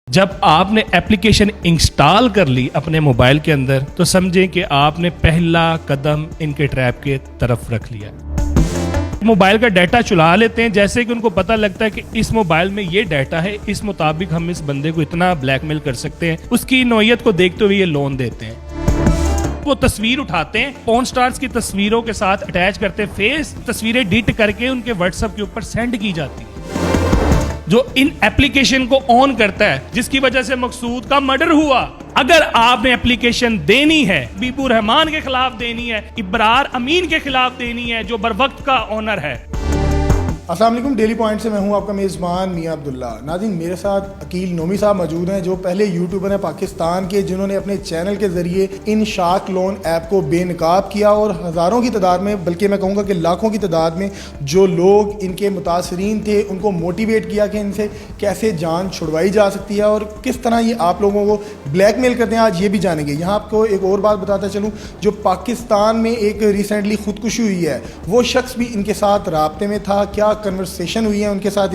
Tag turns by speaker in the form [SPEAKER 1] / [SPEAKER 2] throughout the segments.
[SPEAKER 1] جب آپ نے اپلیکیشن انسٹال کر لی اپنے موبائل کے اندر تو سمجھیں کہ آپ نے پہلا قدم ان کے ٹریپ کے طرف رکھ لیا. موبائل کا ڈیٹا چلا لیتے ہیں جیسے کہ ان کو پتہ لگتا ہے کہ اس موبائل میں یہ ڈیٹا ہے, اس مطابق ہم اس بندے کو اتنا بلیک میل کر سکتے ہیں. اس کی نوعیت کو دیکھتے ہوئے یہ لون دیتے ہیں. وہ تصویر اٹھاتے ہیں, پورن سٹارز کی تصویروں کے ساتھ اٹیچ کرتے ہیں, فیس تصویریں ایڈٹ کر کے ان کے واٹس ایپ کے اوپر سینڈ کی جاتی ہیں, جو ان ایپلیکیشن کو آن کرتا ہے, جس کی وجہ سے مقصود کا مرڈر ہوا. اگر آپ نے ایپلیکیشن دینی ہے, بیبو رحمان کے خلاف دینی ہے, ابرار امین کے خلاف دینی ہے جو بروقت کا آنر ہے.
[SPEAKER 2] السلام علیکم. ڈیلی پوائنٹ سے میں ہوں آپ کا میزبان میاں عبداللہ. ناظرین, میرے ساتھ عقیل نومی صاحب موجود ہیں جو پہلے یوٹیوبر ہیں پاکستان کے, جنہوں نے اپنے چینل کے ذریعے ان شارک لون ایپ کو بے نقاب کیا اور ہزاروں کی تعداد میں, بلکہ میں کہوں گا کہ لاکھوں کی تعداد میں جو لوگ ان کے متاثرین تھے ان کو موٹیویٹ کیا کہ ان سے کیسے جان چھڑوائی جا سکتی ہے اور کس طرح یہ آپ لوگوں کو بلیک میل کرتے ہیں. آج یہ بھی جانیں گے. یہاں آپ کو ایک اور بات بتاتا چلوں, جو پاکستان میں ایک ریسنٹلی خودکشی ہوئی ہے وہ شخص بھی ان کے ساتھ رابطے میں تھا. کیا کنورسیشن ہوئی ہے ان کے ساتھ,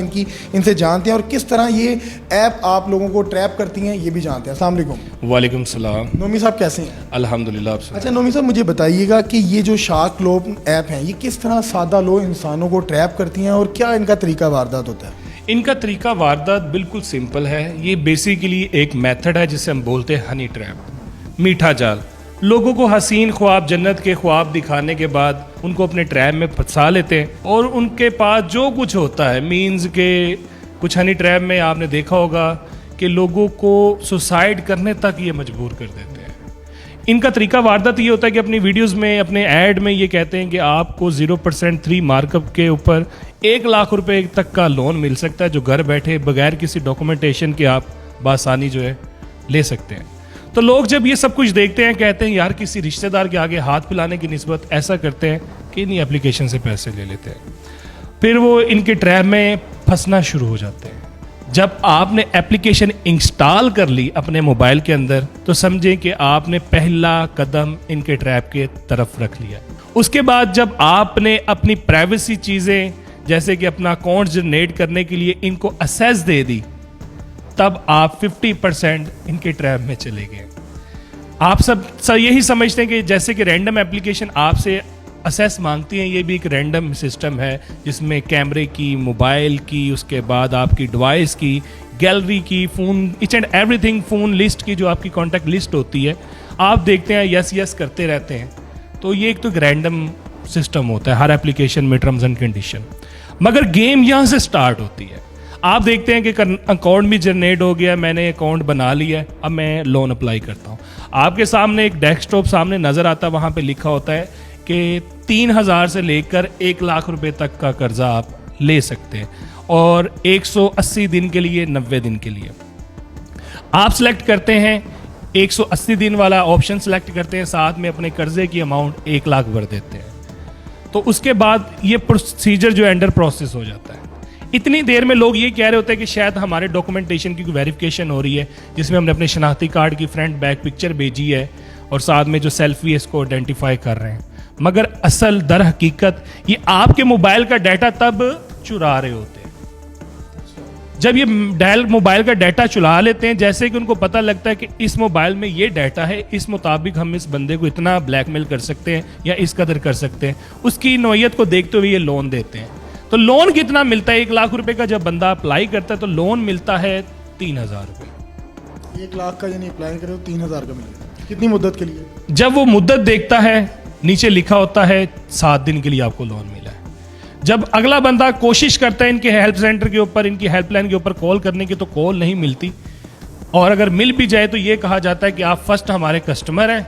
[SPEAKER 2] ان سے جانتے ہیں اور کس طرح یہ ایپ آپ لوگوں کو ٹریپ کرتی ہیں یہ بھی جانتے ہیں. السلام علیکم.
[SPEAKER 1] وعلیکم السلام.
[SPEAKER 2] نومی صاحب کیسے ہیں؟
[SPEAKER 1] الحمدللہ.
[SPEAKER 2] اچھا نومی صاحب, مجھے بتائیے گا کہ یہ جو شارک لون ایپ ہیں یہ کس طرح سادہ لوگ انسانوں کو ٹریپ کرتی ہیں اور کیا ان کا طریقہ واردات ہوتا ہے؟
[SPEAKER 1] ان کا طریقہ واردات بالکل سمپل ہے. یہ بیسیکلی ایک میتھڈ ہے جسے ہم بولتے ہیں ہنی ٹریپ, میٹھا جال. لوگوں کو حسین خواب, جنت کے خواب دکھانے کے بعد ان کو اپنے ٹریپ میں پھنسا لیتے ہیں اور ان کے پاس جو کچھ ہوتا ہے, مینز کے کچھ ہنی ٹریپ میں آپ نے دیکھا ہوگا کہ لوگوں کو سوسائڈ کرنے تک یہ مجبور کر دیتے ہیں. ان کا طریقہ واردات یہ ہوتا ہے کہ اپنی ویڈیوز میں, اپنے ایڈ میں یہ کہتے ہیں کہ آپ کو 0% 3 مارک اپ کے اوپر 1 لاکھ روپے تک کا لون مل سکتا ہے, جو گھر بیٹھے بغیر کسی ڈاکومنٹیشن کے آپ بآسانی جو ہے لے سکتے ہیں. تو لوگ جب یہ سب کچھ دیکھتے ہیں کہتے ہیں یار کسی رشتہ دار کے آگے ہاتھ پھیلانے کی نسبت ایسا کرتے ہیں کہ انہیں اپلیکیشن سے پیسے لے لیتے ہیں. پھر وہ ان کے ٹریپ میں پھنسنا شروع ہو جاتے ہیں. جب آپ نے اپلیکیشن انسٹال کر لی اپنے موبائل کے اندر تو سمجھیں کہ آپ نے پہلا قدم ان کے ٹریپ کے طرف رکھ لیا. اس کے بعد جب آپ نے اپنی پرائیویسی چیزیں جیسے کہ اپنا اکاؤنٹ جنریٹ کرنے کے لیے ان کو اسیس دے دی, تب آپ 50% ان کے ٹریپ میں چلے گئے. آپ سب یہی سمجھتے ہیں کہ جیسے کہ رینڈم ایپلیکیشن آپ سے اسیس مانگتی ہیں, یہ بھی ایک رینڈم سسٹم ہے جس میں کیمرے کی, موبائل کی, اس کے بعد آپ کی ڈیوائس کی, گیلری کی, phone, each and everything, phone list کی جو آپ کی کانٹیکٹ لسٹ ہوتی ہے آپ دیکھتے ہیں, یس یس کرتے رہتے ہیں. تو یہ ایک تو رینڈم سسٹم ہوتا ہے ہر ایپلیکیشن میں, ٹرمز اینڈ کنڈیشن. مگر گیم یہاں سے سٹارٹ ہوتی ہے. آپ دیکھتے ہیں کہ اکاؤنٹ بھی جنریٹ ہو گیا, میں نے اکاؤنٹ بنا لیا ہے, اب میں لون اپلائی کرتا ہوں. آپ کے سامنے ایک ڈیسک ٹاپ سامنے نظر آتا ہے, وہاں پہ لکھا ہوتا ہے کہ 3,000 سے لے کر 1 لاکھ روپے تک کا قرضہ آپ لے سکتے ہیں اور 180 دن کے لیے, 90 دن کے لیے. آپ سلیکٹ کرتے ہیں 180 دن والا آپشن سلیکٹ کرتے ہیں, ساتھ میں اپنے قرضے کی اماؤنٹ 1 لاکھ بھر دیتے ہیں. تو اس کے بعد یہ پروسیجر جو انڈر پروسیس ہو جاتا ہے. اتنی دیر میں لوگ یہ کہہ رہے ہوتے ہیں کہ شاید ہمارے ڈاکومنٹیشن کی ویریفیکیشن ہو رہی ہے, جس میں ہم نے اپنے شناختی کارڈ کی فرنٹ بیک پکچر بھیجی ہے اور ساتھ میں جو سیلفی ہے اس کو آئیڈینٹیفائی کر رہے ہیں. مگر اصل در حقیقت یہ آپ کے موبائل کا ڈیٹا تب چرا رہے ہوتے ہیں جب یہ موبائل کا ڈیٹا چلا لیتے ہیں, جیسے کہ ان کو پتہ لگتا ہے کہ اس موبائل میں یہ ڈیٹا ہے, اس مطابق ہم اس بندے کو اتنا بلیک میل کر سکتے ہیں یا اس قدر کر سکتے ہیں. اس کی نوعیت کو دیکھتے ہوئے یہ لون دیتے ہیں. تو لون کتنا ملتا ہے 1 لاکھ روپے کا؟ جب بندہ اپلائی کرتا ہے تو لون ملتا ہے 3,000 روپے.
[SPEAKER 2] 1 لاکھ کا یعنی اپلائی کرے تو 3,000 کا ملے گا. کتنی مدت کے لیے؟
[SPEAKER 1] جب وہ مدت دیکھتا ہے نیچے لکھا ہوتا ہے 7 دن کے لیے آپ کو لون ملا ہے. جب اگلا بندہ کوشش کرتا ہے ان کے ہیلپ سینٹر کے اوپر, ان کی ہیلپ لائن کے اوپر کال کرنے کی, تو کال نہیں ملتی, اور اگر مل بھی جائے تو یہ کہا جاتا ہے کہ آپ فرسٹ ہمارے کسٹمر ہیں,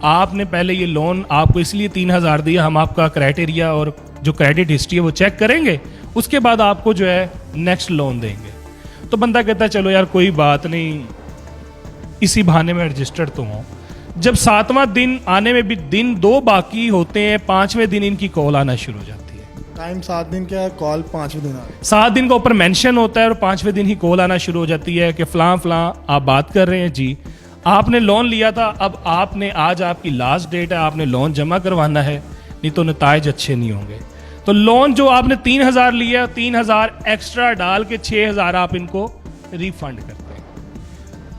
[SPEAKER 1] آپ نے پہلے یہ لون آپ کو اس لیے 3,000 دیا, ہم آپ کا کرائٹیریا اور جو کریڈٹ ہسٹری ہے وہ چیک کریں گے, اس کے بعد آپ کو جو ہے نیکسٹ لون دیں گے. تو بندہ کہتا ہے چلو یار کوئی بات نہیں, اسی بہانے میں رجسٹرڈ تو ہوں. جب 7واں دن آنے میں بھی دن 2 باقی ہوتے ہیں, 5ویں دن ان کی کال آنا شروع ہو جاتی ہے.
[SPEAKER 2] ٹائم 7 دن کیا ہے, کال 5ویں دن آ رہی ہے.
[SPEAKER 1] 7 دن کا اوپر مینشن ہوتا ہے اور 5ویں دن ہی کال آنا شروع ہو جاتی ہے کہ فلاں فلاں آپ بات کر رہے ہیں, جی آپ نے لون لیا تھا, اب آپ نے, آج آپ کی لاسٹ ڈیٹ ہے, آپ نے لون جمع کروانا ہے, نہیں تو نتائج اچھے نہیں ہوں گے. تو لون جو آپ نے 3,000 لیا, 3,000 ایکسٹرا ڈال کے 6,000 آپ ان کو ریفنڈ کرتے ہیں.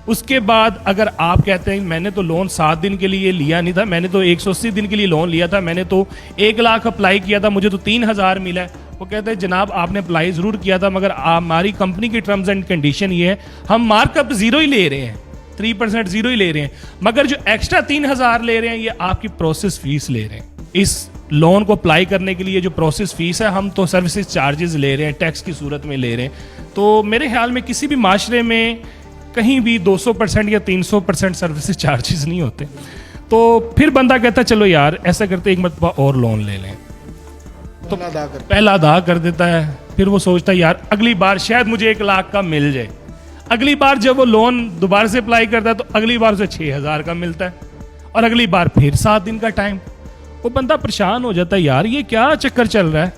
[SPEAKER 1] اس کے بعد اگر آپ کہتے ہیں میں نے تو لون 7 دن کے لیے لیا نہیں تھا, میں نے تو 180 دن کے لیے لون لیا تھا, میں نے تو 1 لاکھ اپلائی کیا تھا, مجھے تو 3,000 ملا ہے. وہ کہتے ہیں جناب آپ نے اپلائی ضرور کیا تھا مگر ہماری کمپنی کی ٹرمز اینڈ کنڈیشن یہ ہے ہم مارک اپ 0 ہی لے رہے ہیں, 3% 0 ہی لے رہے ہیں, مگر جو ایکسٹرا 3,000 لے رہے ہیں یہ آپ کی پروسیس فیس لے رہے ہیں. اس لون کو اپلائی کرنے کے لیے جو پروسیس فیس ہے ہم تو سروسز چارجز لے رہے ہیں, ٹیکس کی صورت میں لے رہے ہیں. تو میرے خیال میں کسی بھی معاشرے میں کہیں بھی 200% یا 300% سروسز چارجز نہیں ہوتے. تو پھر بندہ کہتا چلو یار ایسا کرتے ایک مرتبہ اور لون لے لیں, تو پہلا ادا کر دیتا ہے. پھر وہ سوچتا ہے یار اگلی بار شاید مجھے 1 لاکھ کا مل جائے. اگلی بار جب وہ لون دوبارہ سے اپلائی کرتا ہے تو اگلی بار اسے 6,000 کا ملتا ہے, اور اگلی بار پھر 7 دن کا ٹائم. وہ بندہ پریشان ہو جاتا ہے یار یہ کیا چکر چل رہا ہے.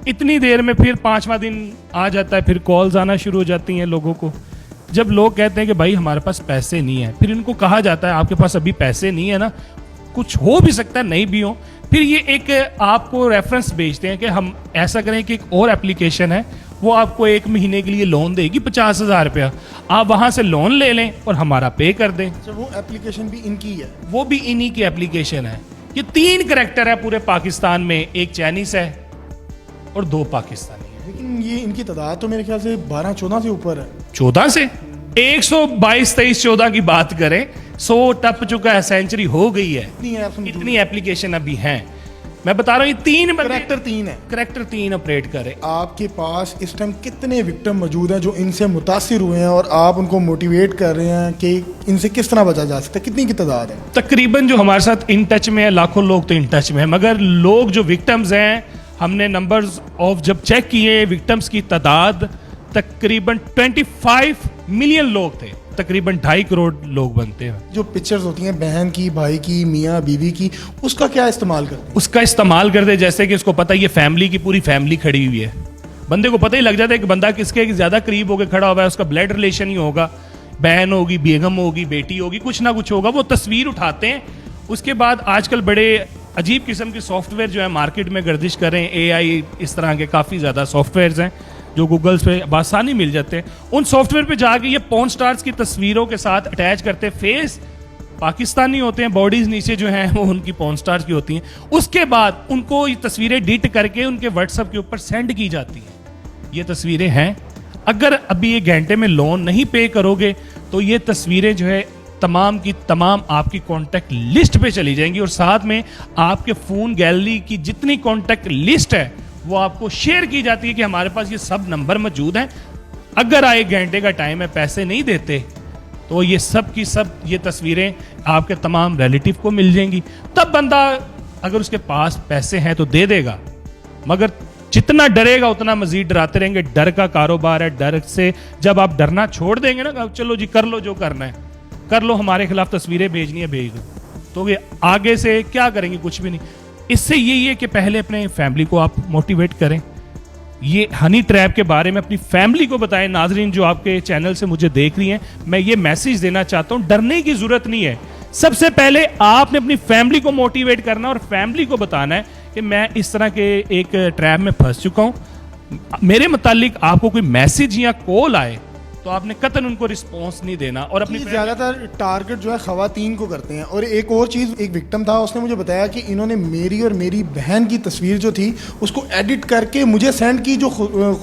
[SPEAKER 1] اتنی دیر میں پھر 5واں دن آ جاتا ہے, پھر کالز آنا شروع ہو جاتی ہیں لوگوں کو. جب لوگ کہتے ہیں کہ بھائی ہمارے پاس پیسے نہیں ہیں, پھر ان کو کہا جاتا ہے آپ کے پاس ابھی پیسے نہیں ہے نا, کچھ ہو بھی سکتا ہے نہیں بھی ہو. پھر یہ ایک آپ کو ریفرنس بھیجتے ہیں کہ ہم ایسا کریں کہ ایک اور اپلیکیشن ہے وہ آپ کو 1 مہینے کے لیے لون دے گی 50,000 روپیہ, آپ وہاں سے لون لے لیں اور ہمارا پے کر دیں.
[SPEAKER 2] وہ اپلیکیشن بھی ان کی ہے,
[SPEAKER 1] وہ بھی انہی کی اپلیکیشن ہے. یہ 3 کریکٹر ہے پورے پاکستان میں, 1 چائنیز ہے اور 2 پاکستانی ہیں.
[SPEAKER 2] لیکن یہ ان کی تعداد تو میرے خیال سے 12-14 سے اوپر ہے.
[SPEAKER 1] 14 سے 122-23-14 کی بات کریں 100 ٹپ چکا ہے, سینچری ہو گئی ہے. اتنی اپلیکیشن ابھی ہیں. میں بتا رہا ہوں یہ 3 کریکٹر 3 آپریٹ کرے.
[SPEAKER 2] آپ کے پاس اس ٹائم کتنے وکٹم موجود ہیں جو ان سے متاثر ہوئے ہیں اور آپ ان کو موٹیویٹ کر رہے ہیں کہ ان سے کس طرح بچا جا سکتا ہے؟ کتنی کی تعداد ہے؟
[SPEAKER 1] تقریباً جو ہمارے ساتھ ان ٹچ میں ہے لاکھوں لوگ تو ان ٹچ میں ہیں, مگر لوگ جو وکٹمز ہیں ہم نے نمبرز آف جب چیک کیے وکٹمز کی تعداد تقریباً 25 ملین لوگ تھے, تقریباً 2.5 کروڑ لوگ بنتے ہیں.
[SPEAKER 2] جو پکچرز ہوتی ہیں بہن کی, بھائی کی, میاں بیوی کی, اس کا کیا استعمال کرتے ہیں؟
[SPEAKER 1] اس کا استعمال کرتے جیسے کہ اس کو پتہ یہ فیملی کی پوری فیملی کھڑی ہوئی ہے, بندے کو پتہ ہی لگ جاتا ہے کہ بندہ کس کے زیادہ قریب ہو کے کھڑا ہوا ہے, اس کا بلڈ ریلیشن ہی ہوگا, بہن ہوگی, بیگم ہوگی, بیٹی ہوگی, کچھ نہ کچھ ہوگا. وہ تصویر اٹھاتے ہیں. اس کے بعد آج کل بڑے عجیب قسم کے سافٹ ویئر جو ہے مارکیٹ میں گردش کر رہے ہیں, AI اس طرح کے کافی زیادہ سافٹ ویئرز ہیں جو گوگلز پہ بآسانی مل جاتے ہیں. ان سافٹ ویئر پہ جا کے یہ پورن سٹارز کی تصویروں کے ساتھ اٹیچ کرتے, فیس پاکستانی ہوتے ہیں, باڈیز نیچے جو ہیں وہ ان کی پورن سٹارز کی ہوتی ہیں. اس کے بعد ان کو یہ تصویریں ایڈٹ کر کے ان کے واٹس ایپ کے اوپر سینڈ کی جاتی ہیں. یہ تصویریں ہیں, اگر ابھی 1 گھنٹے میں لون نہیں پے کرو گے تو یہ تصویریں جو ہے تمام کی تمام آپ کی کانٹیکٹ لسٹ پہ چلی جائیں گی, اور ساتھ میں آپ کے فون گیلری کی جتنی کانٹیکٹ لسٹ ہے وہ آپ کو شیئر کی جاتی ہے کہ ہمارے پاس یہ سب نمبر موجود ہیں. اگر 1 گھنٹے کا ٹائم ہے پیسے نہیں دیتے تو یہ سب کی سب یہ تصویریں آپ کے تمام ریلیٹیو کو مل جائیں گی. تب بندہ اگر اس کے پاس پیسے ہیں تو دے دے گا, مگر جتنا ڈرے گا اتنا مزید ڈراتے رہیں گے. ڈر کا کاروبار ہے, ڈر سے جب آپ ڈرنا چھوڑ دیں گے نا, چلو جی کر لو جو کرنا ہے کر لو, ہمارے خلاف تصویریں بھیجنی ہے بھیج دو, تو یہ آگے سے کیا کریں گے؟ کچھ بھی نہیں. اس سے یہی ہے کہ پہلے اپنے فیملی کو آپ موٹیویٹ کریں, یہ ہنی ٹریپ کے بارے میں اپنی فیملی کو بتائیں. ناظرین جو آپ کے چینل سے مجھے دیکھ رہی ہیں, میں یہ میسج دینا چاہتا ہوں, ڈرنے کی ضرورت نہیں ہے. سب سے پہلے آپ نے اپنی فیملی کو موٹیویٹ کرنا اور فیملی کو بتانا ہے کہ میں اس طرح کے ایک ٹریپ میں پھنس چکا ہوں. میرے متعلق آپ کو کوئی میسج یا کال آئے تو آپ نے قطعاً ان کو رسپانس نہیں دینا. اور اپنی
[SPEAKER 2] زیادہ تر ٹارگٹ جو ہے خواتین کو کرتے ہیں. اور ایک اور چیز, ایک وکٹم تھا, اس نے مجھے بتایا کہ انہوں نے میری اور میری بہن کی تصویر جو تھی اس کو ایڈٹ کر کے مجھے سینڈ کی, جو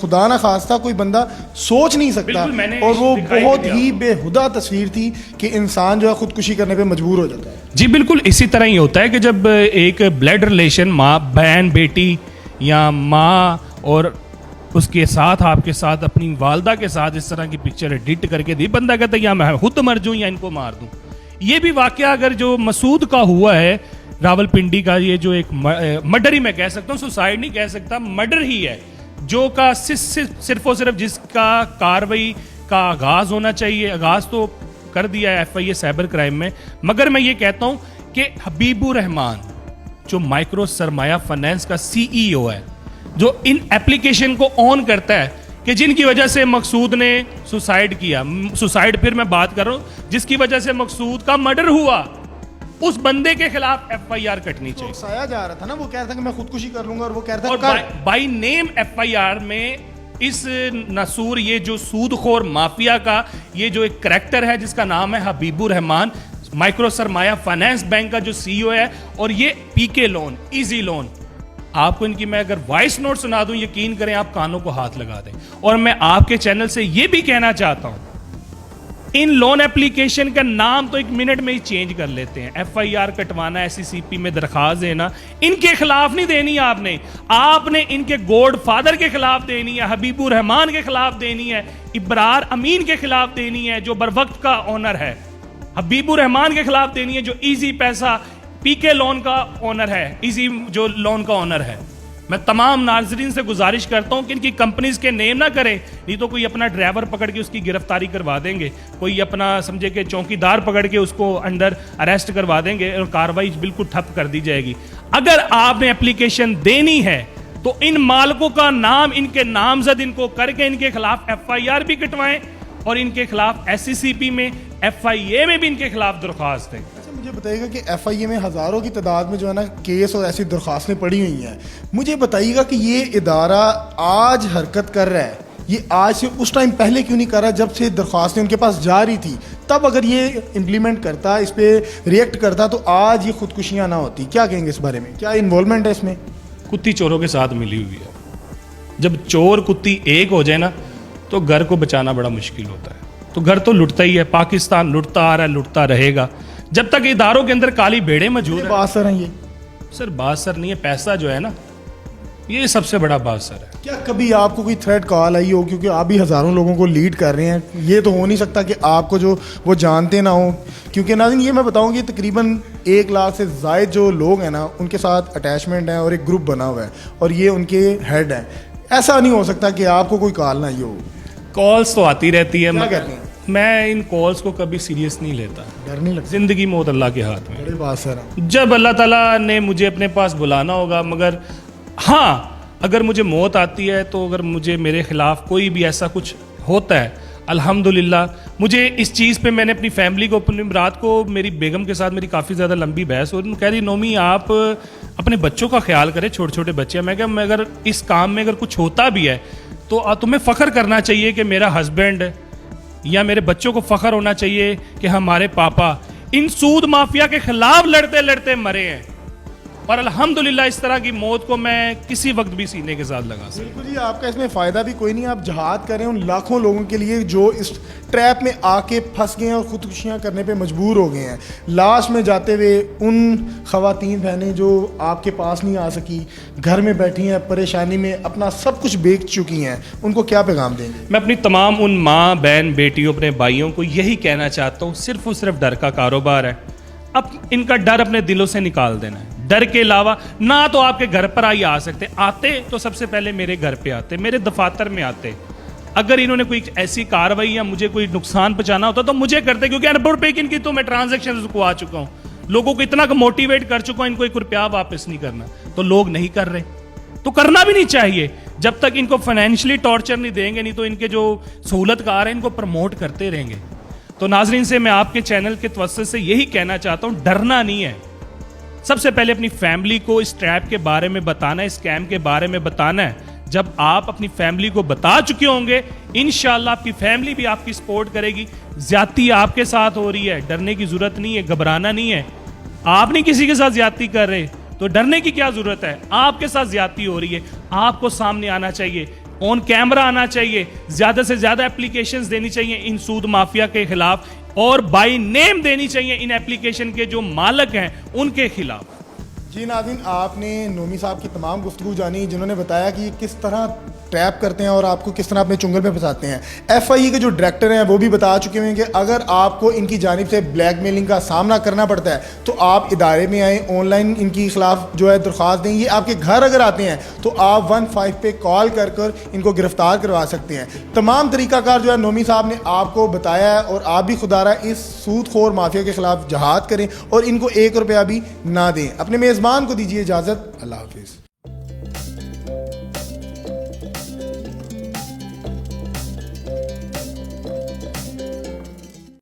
[SPEAKER 2] خدا نہ خواستہ کوئی بندہ سوچ نہیں سکتا, اور وہ بہت ہی بےہودہ تصویر تھی کہ انسان جو ہے خودکشی کرنے پہ مجبور ہو جاتا ہے.
[SPEAKER 1] جی بالکل اسی طرح ہی ہوتا ہے کہ جب ایک بلڈ ریلیشن ماں بہن بیٹی یا ماں اور اس کے ساتھ آپ کے ساتھ اپنی والدہ کے ساتھ اس طرح کی پکچر ایڈٹ کر کے دی, بندہ کہتا ہے یا میں خود مر جاؤں یا ان کو مار دوں. یہ بھی واقعہ اگر جو مسعود کا ہوا ہے راول پنڈی کا, یہ جو ایک مرڈر ہی میں کہہ سکتا ہوں, سوسائڈ نہیں کہہ سکتا, مرڈر ہی ہے, جو کا صرف اور صرف جس کا کاروائی کا آغاز ہونا چاہیے, آغاز تو کر دیا ہے FIA سائبر کرائم میں. مگر میں یہ کہتا ہوں کہ حبیب الرحمان جو مائکرو سرمایہ فائنانس کا CEO ہے, جو ان ایپلیکیشن کو آن کرتا ہے کہ جن کی وجہ سے مقصود نے سوسائڈ کیا, سوسائڈ پھر میں بات کر رہا ہوں جس کی وجہ سے مقصود کا مرڈر ہوا, اس بندے کے خلاف FIR کٹنی چاہیے.
[SPEAKER 2] اکسایا جا رہا تھا نا, وہ کہہ رہا تھا کہ میں خودکشی کر لوں گا, اور وہ کہہ رہا تھا
[SPEAKER 1] بائی نیم FIR میں اس نصور یہ جو سود خور مافیا کا یہ جو ایک کریکٹر ہے جس کا نام ہے حبیب الرحمان، مائکرو سرمایہ فائنانس بینک کا جو سی او ہے، اور یہ پی کے لون، ایزی لون، آپ کو ان کی میں اگر وائس نوٹ سنا دوں یقین کریں آپ کانوں کو ہاتھ لگا دیں. اور میں آپ کے چینل سے یہ بھی کہنا چاہتا ہوں ان لون اپلیکیشن کا نام تو 1 منٹ میں ہی چینج کر لیتے ہیں. ایف آئی آر کٹوانا ہے، سی سی پی میں درخواست دینا، ان کے خلاف نہیں دینی آپ نے ان کے گوڈ فادر کے خلاف دینی ہے، حبیب الرحمان کے خلاف دینی ہے، ابرار امین کے خلاف دینی ہے جو بروقت کا اونر ہے، حبیب الرحمان کے خلاف دینی ہے جو ایزی پیسہ پی کے لون کا اونر ہے، ایزی جو لون کا اونر ہے. میں تمام ناظرین سے گزارش کرتا ہوں کہ ان کی کمپنیز کے نیم نہ کریں، نہیں تو کوئی اپنا ڈرائیور پکڑ کے اس کی گرفتاری کروا دیں گے، کوئی اپنا سمجھے کہ چوکیدار پکڑ کے اس کو انڈر اریسٹ کروا دیں گے اور کاروائی بالکل ٹھپ کر دی جائے گی. اگر آپ نے اپلیکیشن دینی ہے تو ان مالکوں کا نام، ان کے نامزد ان کو کر کے ان کے خلاف ایف آئی آر بھی کٹوائیں اور ان کے خلاف ایس سی سی پی میں، ایف آئی اے میں بھی ان کے خلاف درخواست دیں.
[SPEAKER 2] مجھے بتائیے گا کہ ایف آئی اے میں ہزاروں کی تعداد میں جو ہے نا کیس اور ایسی درخواستیں پڑی ہوئی ہیں. مجھے بتائیے گا کہ یہ ادارہ آج حرکت کر رہا ہے، یہ آج سے اس ٹائم پہلے کیوں نہیں کر رہا جب سے درخواستیں ان کے پاس جاری تھی؟ تب اگر یہ امپلیمنٹ کرتا، اس پہ ریئیکٹ کرتا تو آج یہ خودکشیاں نہ ہوتی. کیا کہیں گے اس بارے میں؟ کیا انوالومنٹ ہے اس میں؟
[SPEAKER 1] کتی چوروں کے ساتھ ملی ہوئی ہے. جب چور کتی ایک ہو جائے نا تو گھر کو بچانا بڑا مشکل ہوتا ہے. تو گھر تو لٹتا ہی ہے، پاکستان لٹتا آ رہا ہے، لٹتا رہے گا جب تک اداروں کے اندر کالی بھیڑیں موجود ہیں.
[SPEAKER 2] باثر ہیں یہ
[SPEAKER 1] سر، باثر نہیں ہے، پیسہ جو ہے نا یہ سب سے بڑا باثر ہے.
[SPEAKER 2] کیا کبھی آپ کو کوئی تھریٹ کال آئی ہو؟ کیونکہ آپ بھی ہزاروں لوگوں کو لیڈ کر رہے ہیں، یہ تو ہو نہیں سکتا کہ آپ کو جو وہ جانتے نہ ہوں. کیونکہ ناظرین یہ میں بتاؤں کہ تقریباً 1 لاکھ سے زائد جو لوگ ہیں نا ان کے ساتھ اٹیچمنٹ ہے اور ایک گروپ بنا ہوا ہے اور یہ ان کے ہیڈ ہیں. ایسا نہیں ہو سکتا کہ آپ کو کوئی کال نہ آئی ہو.
[SPEAKER 1] کالز تو آتی رہتی ہے،
[SPEAKER 2] کیا کہتے ہیں؟
[SPEAKER 1] میں ان کالز کو کبھی سیریس نہیں لیتا.
[SPEAKER 2] ڈر نہیں لگتا؟
[SPEAKER 1] زندگی موت اللہ کے ہاتھ میں.
[SPEAKER 2] بڑے بات سر.
[SPEAKER 1] جب اللہ تعالیٰ نے مجھے اپنے پاس بلانا ہوگا، مگر ہاں اگر مجھے موت آتی ہے تو اگر مجھے میرے خلاف کوئی بھی ایسا کچھ ہوتا ہے، الحمدللہ مجھے اس چیز پہ میں نے اپنی فیملی کو، اپنی رات کو میری بیگم کے ساتھ میری کافی زیادہ لمبی بحث ہو رہی، کہہ رہی نومی آپ اپنے بچوں کا خیال کریں، چھوٹے چھوٹے بچے ہیں. میں کہ میں اگر اس کام میں اگر کچھ ہوتا بھی ہے تو تمہیں فخر کرنا چاہیے کہ میرا ہسبینڈ یا میرے بچوں کو فخر ہونا چاہیے کہ ہمارے پاپا ان سود مافیا کے خلاف لڑتے لڑتے مرے ہیں. اور الحمدللہ اس طرح کی موت کو میں کسی وقت بھی سینے کے ساتھ لگا سکتا.
[SPEAKER 2] بالکل جی، آپ کا اس میں فائدہ بھی کوئی نہیں. آپ جہاد کریں ان لاکھوں لوگوں کے لیے جو اس ٹریپ میں آ کے پھنس گئے ہیں اور خودکشیاں کرنے پہ مجبور ہو گئے ہیں. لاسٹ میں جاتے ہوئے ان خواتین بہنیں جو آپ کے پاس نہیں آ سکی، گھر میں بیٹھی ہیں، پریشانی میں اپنا سب کچھ بیچ چکی ہیں، ان کو کیا پیغام دیں گے؟
[SPEAKER 1] میں اپنی تمام ان ماں بہن بیٹیوں اپنے بھائیوں کو یہی کہنا چاہتا ہوں، صرف اور صرف ڈر کا کاروبار ہے. اب ان کا ڈر اپنے دلوں سے نکال دینا ہے. ڈر کے علاوہ نہ تو آپ کے گھر پر آ سکتے، آتے تو سب سے پہلے میرے گھر پہ آتے، میرے دفاتر میں آتے. اگر انہوں نے کوئی ایسی کاروائی یا مجھے کوئی نقصان پہنچانا ہوتا تو مجھے کرتے، کیونکہ اربوں روپے کی ان کی تو میں ٹرانزیکشن کو آ چکا ہوں، لوگوں کو اتنا موٹیویٹ کر چکا ہوں ان کو 1 روپیہ واپس نہیں کرنا. تو لوگ نہیں کر رہے تو کرنا بھی نہیں چاہیے جب تک ان کو فائنینشلی ٹارچر نہیں دیں گے، نہیں تو ان کے جو سہولت کار ہیں ان کو پروموٹ کرتے رہیں گے. تو ناظرین سے میں آپ کے چینل کے توسط سے یہی کہنا چاہتا ہوں، ڈرنا نہیں ہے. سب سے پہلے اپنی فیملی کو اس ٹریپ کے بارے میں بتانا ہے، اس اسکیم کے بارے میں بتانا ہے. جب آپ اپنی فیملی کو بتا چکے ہوں گے انشاءاللہ آپ کی فیملی بھی آپ کی سپورٹ کرے گی. زیادتی آپ کے ساتھ ہو رہی ہے، ڈرنے کی ضرورت نہیں ہے، گھبرانا نہیں ہے. آپ نہیں کسی کے ساتھ زیادتی کر رہے تو ڈرنے کی کیا ضرورت ہے؟ آپ کے ساتھ زیادتی ہو رہی ہے، آپ کو سامنے آنا چاہیے، آن کیمرہ آنا چاہیے، زیادہ سے زیادہ اپلیکیشنز دینی چاہیے ان سود مافیا کے خلاف، اور بائی نیم دینی چاہیے ان اپلیکیشن کے جو مالک ہیں ان کے خلاف.
[SPEAKER 2] جی ناظرین، آپ نے نومی صاحب کی تمام گفتگو جانی جنہوں نے بتایا کہ کس طرح ٹریپ کرتے ہیں اور آپ کو کس طرح اپنے چنگل میں پھنساتے ہیں. ایف آئی اے کے جو ڈائریکٹر ہیں وہ بھی بتا چکے ہیں کہ اگر آپ کو ان کی جانب سے بلیک میلنگ کا سامنا کرنا پڑتا ہے تو آپ ادارے میں آئیں، آن لائن ان کی خلاف جو ہے درخواست دیں. یہ آپ کے گھر اگر آتے ہیں تو آپ 15 پہ کال کر ان کو گرفتار کروا سکتے ہیں. تمام طریقہ کار جو ہے نومی صاحب نے آپ کو بتایا ہے، اور آپ بھی خدا رہا اس سود خور مافیا کے خلاف جہاد کریں اور ان کو 1 روپیہ بھی نہ دیں. اپنے میزبان کو دیجیے اجازت. اللہ حافظ.